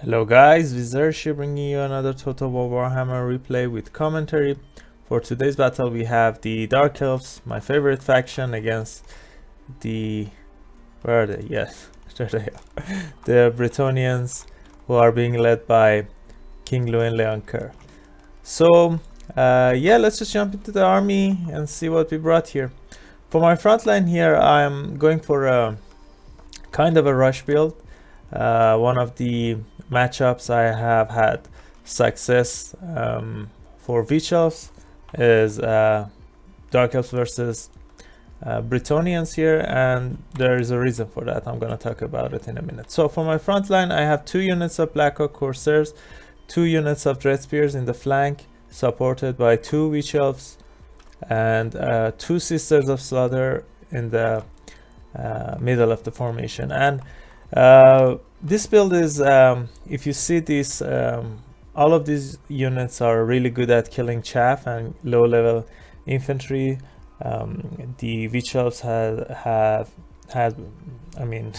Hello guys, Vizershi bringing you another Total War Warhammer replay with commentary. For today's battle we have the Dark Elves, my favorite faction, against the... where are they? Yes, there they are. The Bretonnians, who are being led by King Louis Leoncoeur. So, yeah, let's just jump into the army and see what we brought here. For my front line here, I'm going for a kind of a rush build. One of the matchups I have had success for Witch Elves is Dark Elves versus Bretonnians here, and there is a reason for that. I'm going to talk about it in a minute. So for my front line, I have 2 units of Black Oak Corsairs, 2 units of Dread Spears in the flank, supported by 2 Witch Elves, and 2 Sisters of Slaughter in the middle of the formation. And this build is, if you see this, all of these units are really good at killing chaff and low level infantry. The Witch Elves have I mean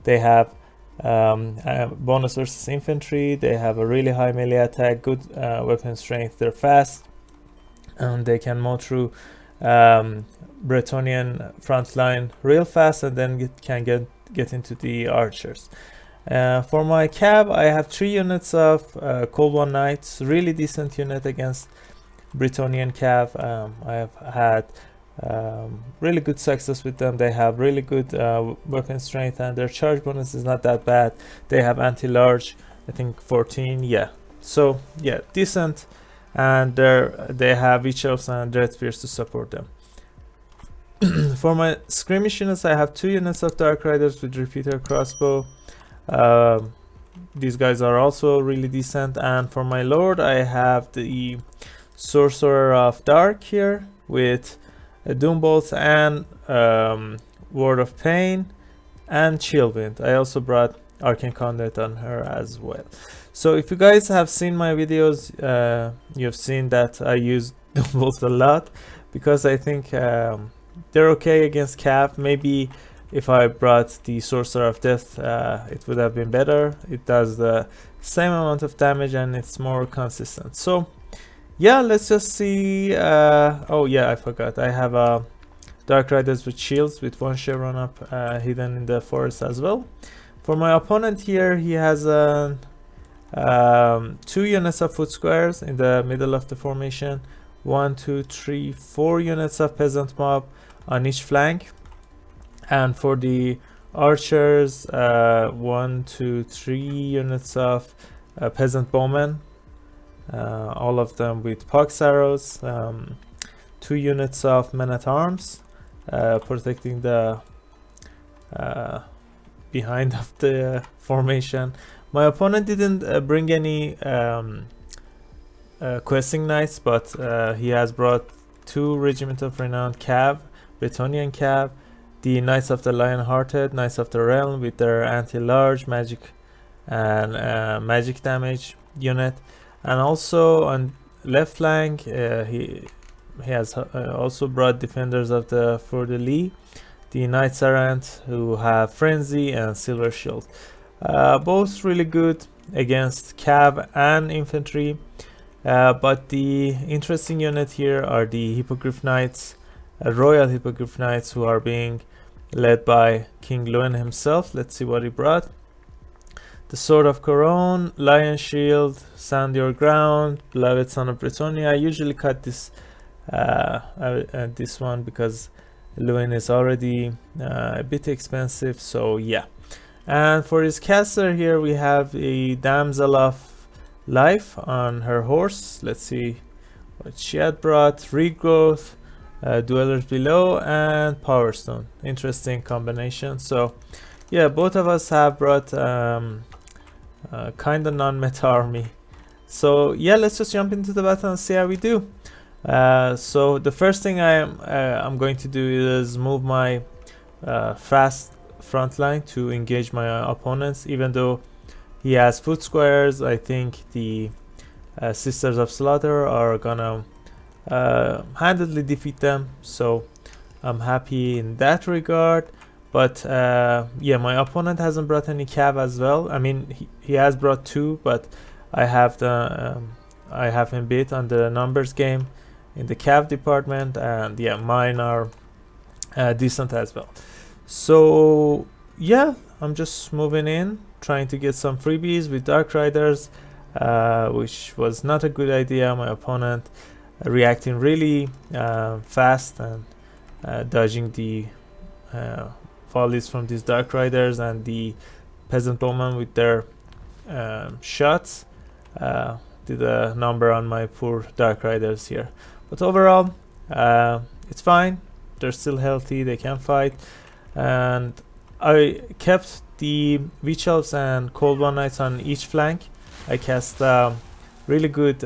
they have bonus versus infantry. They have a really high melee attack, good weapon strength, they're fast, and they can mow through Bretonnian front line real fast, and then can get into the archers. For my cab, I have 3 units of Cold One Knights, really decent unit against Bretonnian cab. I have had really good success with them. They have really good weapon strength, and their charge bonus is not that bad. They have anti-large, I think 14, yeah. So yeah, decent, and they have Witch Elves and Dread Spears to support them. For my skirmish units, I have 2 units of Dark Riders with repeater crossbow. These guys are also really decent. And for my lord, I have the Sorcerer of Dark here with Doombolt and Word of Pain and Chillwind. I also brought Arcane Conduit on her as well. So if you guys have seen my videos, you've seen that I use Doombolt a lot, because I think they're okay against Cav. Maybe if I brought the Sorcerer of Death, it would have been better. It does the same amount of damage and it's more consistent. So yeah, let's just see. Oh yeah, I forgot. I have Dark Riders with shields with 1 chevron up hidden in the forest as well. For my opponent here, he has 2 units of foot squares in the middle of the formation. 1, 2, 3, 4 units of peasant mob on each flank. And for the archers, 1, 2, 3 units of peasant bowmen, all of them with pox arrows. 2 units of men at arms, protecting the behind of the formation. My opponent didn't bring any questing knights, but he has brought 2 regiment of renowned cav, Bretonnian cav, the Knights of the Lion-Hearted, Knights of the Realm with their anti-large magic and magic damage unit. And also on left flank, he has also brought Defenders of the Fleur-de-Lis, the Knights Errant, who have Frenzy and Silver Shield. Both really good against cav and infantry. But the interesting unit here are the Hippogriff Knights, Royal Hippogriff Knights, who are being led by King Louis himself. Let's see what he brought. The Sword of Coron, Lion Shield, Stand Your Ground, Beloved Son of Bretonnia. I usually cut this this one because Louis is already a bit expensive, so yeah. And for his caster here, we have a Damsel of Life on her horse. Let's see what she had brought. Regrowth, Dwellers Below, and Power Stone. Interesting combination. So yeah, both of us have brought kind of non-meta army. So yeah, let's just jump into the battle and see how we do. So the first thing I'm going to do is move my fast front line to engage my opponents. Even though he has foot squares, I think the Sisters of Slaughter are gonna handedly defeat them, so I'm happy in that regard. But yeah, my opponent hasn't brought any cav as well. I mean, he has brought 2, but I have I have him beat on the numbers game in the cav department, and yeah, mine are decent as well. So yeah, I'm just moving in, trying to get some freebies with Dark Riders, which was not a good idea. My opponent reacting really fast and dodging the volleys from these Dark Riders, and the Peasant Bowman with their shots did a number on my poor Dark Riders here. But overall, it's fine. They're still healthy, they can fight. And I kept the Witch Elves and Cold One Knights on each flank. I cast really good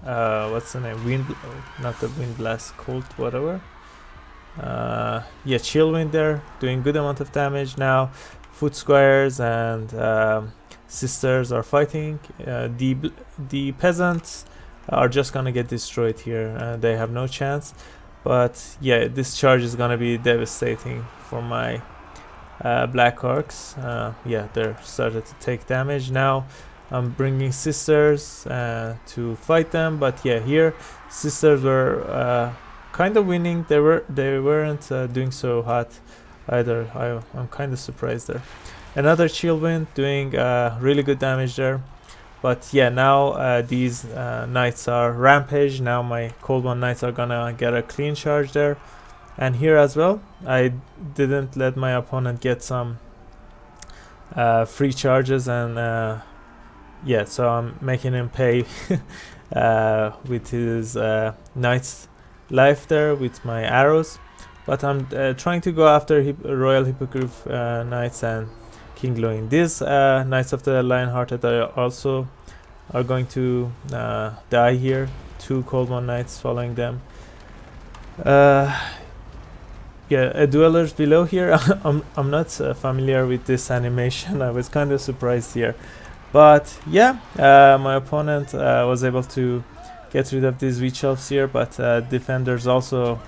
what's the name, not the Wind Blast, Cold whatever, yeah, Chill Wind there, doing good amount of damage now. Foot Squires and Sisters are fighting. The Peasants are just gonna get destroyed here, they have no chance. But yeah, this charge is gonna be devastating for my Black Orcs. Yeah, they're started to take damage now. I'm bringing Sisters to fight them, but yeah, here Sisters were kind of winning. They weren't doing so hot either. I'm kind of surprised there. Another Chill Wind doing really good damage there. But yeah, now these knights are rampage. Now my Cold One Knights are gonna get a clean charge there. And here as well, I didn't let my opponent get some free charges, and yeah, so I'm making him pay with his knight's life there with my arrows. But I'm trying to go after Royal Hippogriff Knights and King Loin. These Knights of the Lionhearted are also going to die here. 2 Cold One Knights following them. Yeah, Dwellers below here. I'm not familiar with this animation. I was kind of surprised here. But yeah, my opponent was able to get rid of these Witch Elves here, but defenders also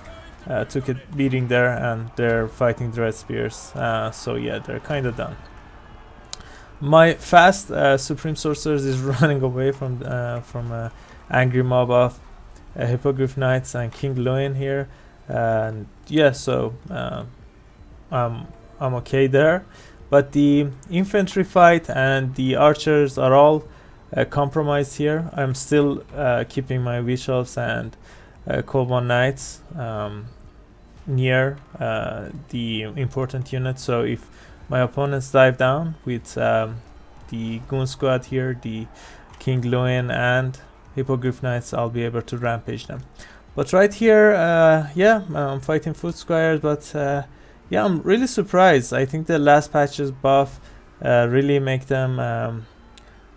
took a beating there, and they're fighting Dread Spears. So yeah, they're kind of done. My fast Supreme Sorcerers is running away from an angry mob of Hippogriff Knights and King Loin here, and yeah, so I'm okay there. But the infantry fight and the archers are all compromised here. I'm still keeping my Witch Elves and Cold One Knights near the important units, so if my opponents dive down with the Goon Squad here, the King Loin and Hippogriff Knights, I'll be able to rampage them. But right here, yeah, I'm fighting Foot Squires, but yeah, I'm really surprised. I think the last patch's buff really make them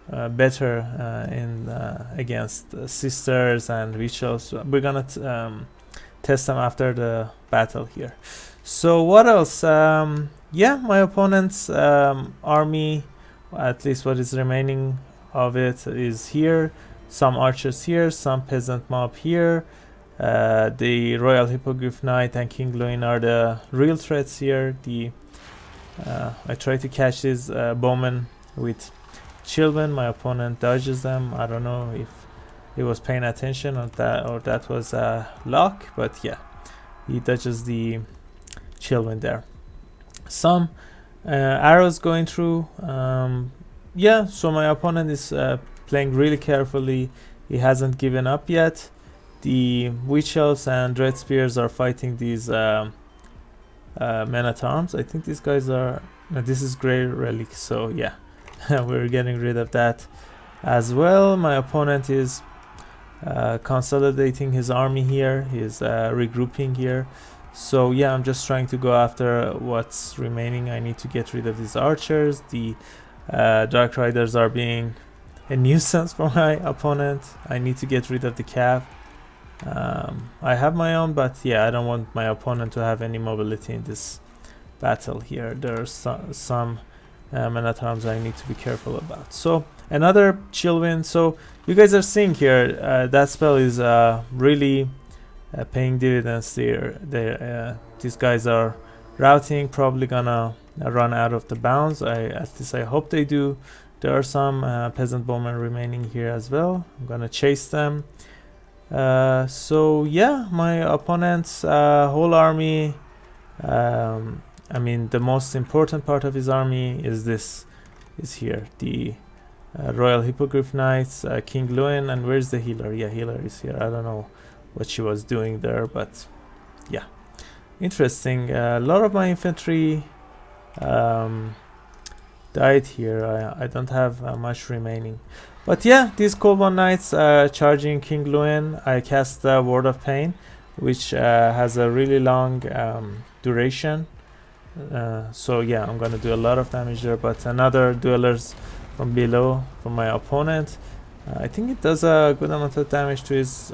better in against Sisters and Witch Elves. We're gonna test them after the battle here. So what else? Yeah, my opponent's army, at least what is remaining of it, is here. Some archers here, some peasant mob here. The Royal Hippogriff Knight and King Loin are the real threats here. I try to catch these bowmen with Children. My opponent dodges them. I don't know if he was paying attention or that was luck, but yeah, he dodges the Children there. Some arrows going through. Yeah, so my opponent is playing really carefully. He hasn't given up yet. The Witch Elves and Dread Spears are fighting these men at arms. I think these guys are. No, this is Grey Relic, so yeah, we're getting rid of that as well. My opponent is consolidating his army here. He's regrouping here. So yeah, I'm just trying to go after what's remaining. I need to get rid of these archers. The Dark Riders are being a nuisance for my opponent. I need to get rid of the cav. I have my own, but yeah, I don't want my opponent to have any mobility in this battle here. There's some men-at-arms I need to be careful about. So another Chill Wind. So you guys are seeing here, that spell is really paying dividends there. These guys are routing probably gonna run out of the bounds. At least I hope they do. There are some peasant bowmen remaining here as well. I'm gonna chase them. So yeah, my opponent's whole army, I mean the most important part of his army is here, the Royal Hippogriff Knights, King Lewin, and where's the healer? Yeah, healer is here. I don't know what she was doing there, but yeah, interesting. A lot of my infantry died here. I don't have much remaining, but yeah, these Cold One Knights charging King Lewin. I cast the Word of Pain, which has a really long duration. So yeah, I'm gonna do a lot of damage there. But another duelers from below from my opponent. I think it does a good amount of damage to his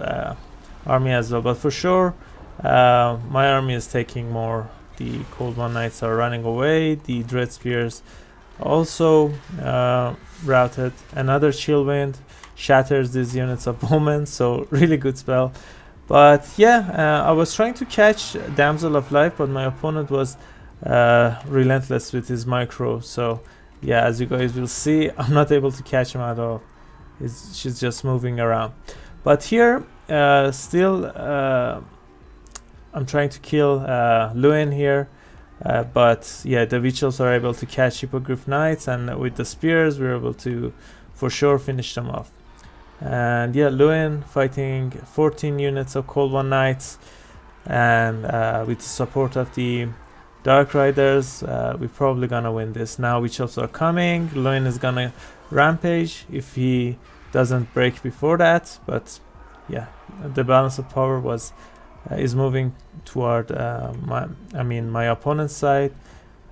army as well. But for sure, my army is taking more. The Cold One Knights are running away. The Dread Spears also routed. Another Chill Wind shatters these units of bowmen, so really good spell. But yeah, I was trying to catch Damsel of Life, but my opponent was relentless with his micro. So yeah, as you guys will see, I'm not able to catch him at all. She's just moving around. But here, still, I'm trying to kill Lewin here. But yeah, the Witch Elves are able to catch Hippogriff Knights, and with the spears we're able to for sure finish them off. And yeah, Lewin fighting 14 units of Cold One Knights, and with the support of the Dark Riders, we're probably gonna win this. Now Witch Elves are coming. Lewin is gonna rampage if he doesn't break before that, but yeah, the balance of power was is moving toward my opponent's side.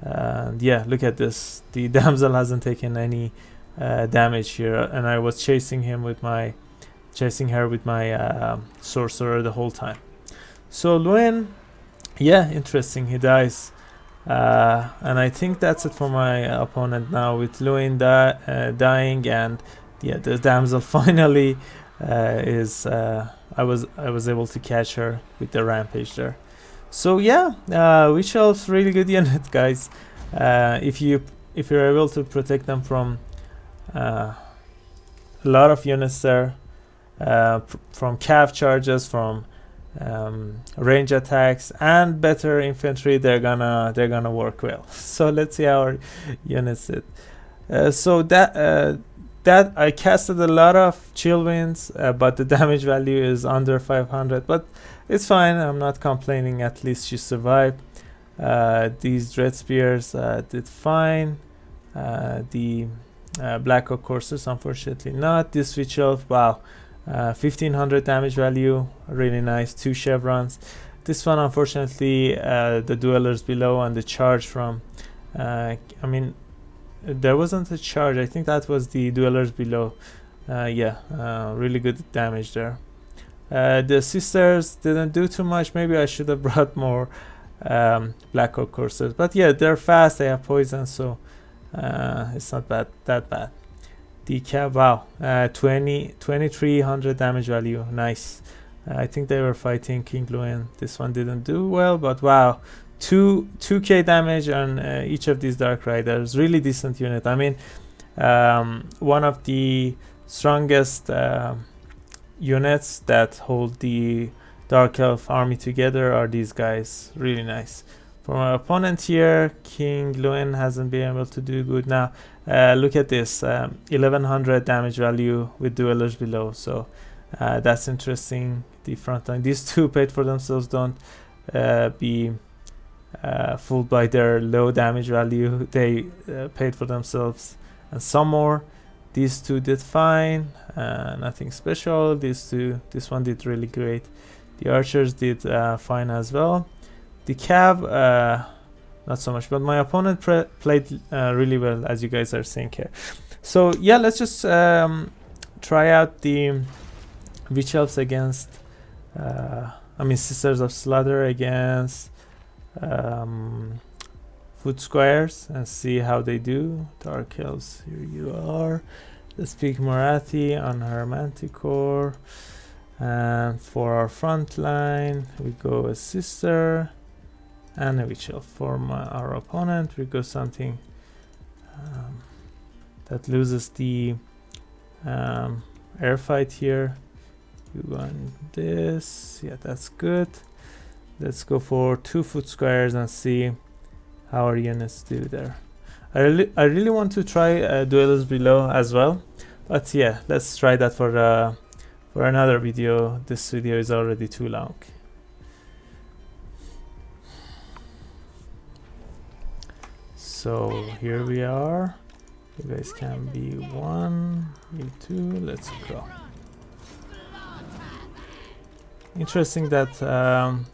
And yeah, look at this. The damsel hasn't taken any damage here, and I was chasing her with my sorcerer the whole time. So Lewin, yeah, interesting, he dies. And I think that's it for my opponent now, with Lewin dying, and yeah, the damsel finally is I was able to catch her with the rampage there. So yeah, Witch Elves really good unit, guys. If you're able to protect them from a lot of units there, from cav charges, from range attacks, and better infantry, they're gonna work well. So let's see how our units did. So that I casted a lot of chill winds, but the damage value is under 500, but it's fine, I'm not complaining. At least she survived. These Dread Spears did fine. The Black Oak Coursers unfortunately not. This Witch Elf, wow, 1500 damage value, really nice. 2 chevrons. This one unfortunately, the duelers below and the charge from I mean, there wasn't a charge, I think that was the duelers below. Really good damage there. The sisters didn't do too much. Maybe I should have brought more Black Oak Coursers, but yeah, they're fast, they have poison, so it's not that bad. The cab, wow, 2300 damage value, nice. I think they were fighting King Lewin. This one didn't do well, but wow, 2k damage on each of these Dark Riders. Really decent unit. I mean, one of the strongest units that hold the Dark Elf army together are these guys. Really nice. For my opponent here, King Lewin hasn't been able to do good. Now look at this, 1100 damage value with duelers below, so that's interesting. The front line, these two paid for themselves. Don't be fooled by their low damage value. They paid for themselves and some more. These two did fine, nothing special. This one did really great. The archers did fine as well. The cav, not so much, but my opponent played really well, as you guys are seeing here. So yeah, let's just try out the Witch Elves against Sisters of Slaughter against Foot Squires and see how they do. Dark Elves, here you are. Let's pick Marathi on her Manticore, and for our front line we go a sister unofficial. For our opponent, we go something that loses the air fight here. You go on this. Yeah, that's good. Let's go for 2 foot squares and see how our units do there. I really want to try duels below as well, but yeah, let's try that for another video. This video is already too long. So here we are. You guys can be 1, be 2. Let's go. Interesting that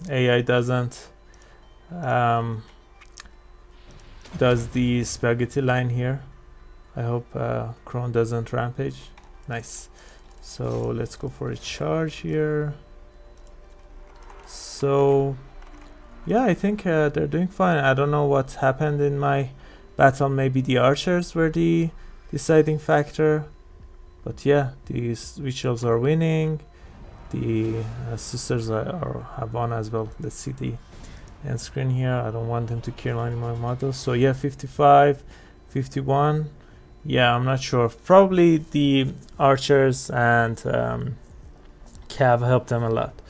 AI doesn't does the spaghetti line here. I hope Krone doesn't rampage. Nice. So let's go for a charge here. So yeah, I think they're doing fine. I don't know what happened in my battle. Maybe the archers were the deciding factor, but yeah, these witch elves are winning. The sisters have won as well. Let's see the end screen here. I don't want them to kill any more models. So yeah, 55, 51. Yeah, I'm not sure. Probably the archers and Cav helped them a lot.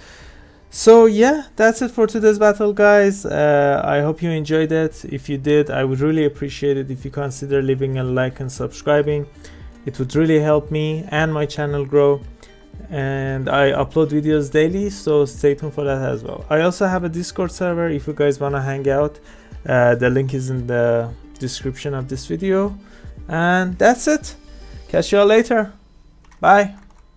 So yeah, that's it for today's battle, guys. I hope you enjoyed it. If you did, I would really appreciate it if you consider leaving a like and subscribing. It would really help me and my channel grow. And I upload videos daily, so stay tuned for that as well. I also have a Discord server if you guys want to hang out. The link is in the description of this video. And that's it. Catch you all later. Bye.